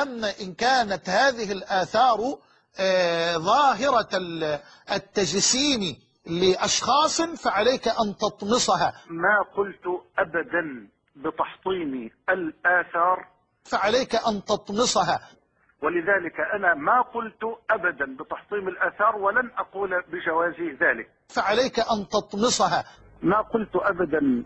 أما إن كانت هذه الآثار ظاهرة التجسيم لأشخاص فعليك أن تطمسها. ما قلت أبدا بتحطيم الآثار، فعليك أن تطمسها. ولذلك أنا ما قلت أبدا بتحطيم الآثار ولن أقول بجواز ذلك. فعليك أن تطمسها. ما قلت أبدا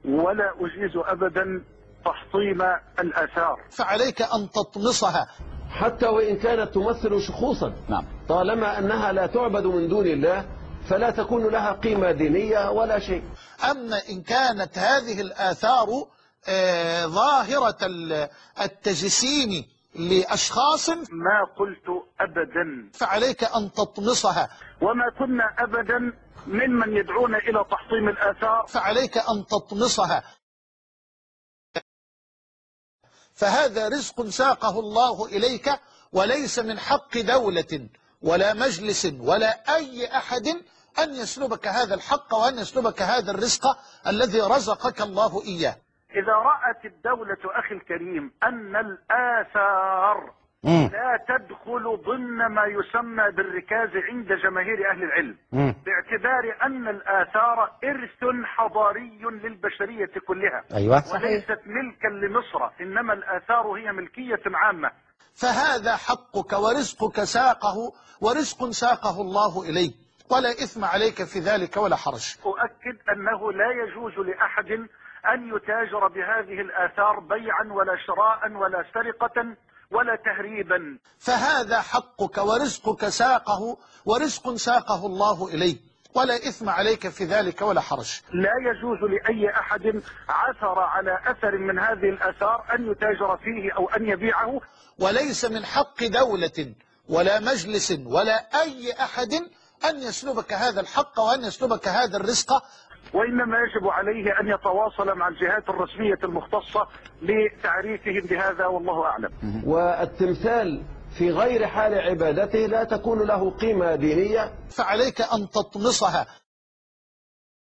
ولا أجيز أبدا تحطيم الآثار. فعليك أن تطمسها. حتى وإن كانت تمثل شخوصا، نعم، طالما أنها لا تعبد من دون الله فلا تكون لها قيمة دينية ولا شيء. أما إن كانت هذه الآثار ظاهرة التجسيم لأشخاص ما قلت أبدا. فعليك أن تطمسها. وما كنا أبدا ممن يدعون إلى تحطيم الآثار. فعليك أن تطمسها. فهذا رزق ساقه الله إليك، وليس من حق دولة ولا مجلس ولا أي أحد أن يسلبك هذا الحق وأن يسلبك هذا الرزق الذي رزقك الله إياه. إذا رأت الدولة أخي الكريم أن الآثار لا تدخل ضمن ما يسمى بالركاز عند جماهير أهل العلم، باعتبار أن الآثار إرث حضاري للبشرية كلها، أيوة، وليست ملكا لمصر، إنما الآثار هي ملكية عامة، فهذا حقك ورزقك ورزق ساقه الله إليك، ولا إثم عليك في ذلك ولا حرج. أؤكد أنه لا يجوز لأحد أن يتاجر بهذه الآثار بيعا ولا شراء ولا سرقة ولا تهريبا. فهذا حقك ورزق ساقه الله إليك، ولا إثم عليك في ذلك ولا حرج. لا يجوز لأي أحد عثر على أثر من هذه الآثار أن يتاجر فيه أو أن يبيعه، وليس من حق دولة ولا مجلس ولا أي أحد أن يسلبك هذا الحق وأن يسلبك هذا الرزق، وإنما يجب عليه أن يتواصل مع الجهات الرسمية المختصة لتعريفهم بهذا، والله أعلم. والتمثال في غير حال عبادته لا تكون له قيمة دينية. فعليك أن تطمسها.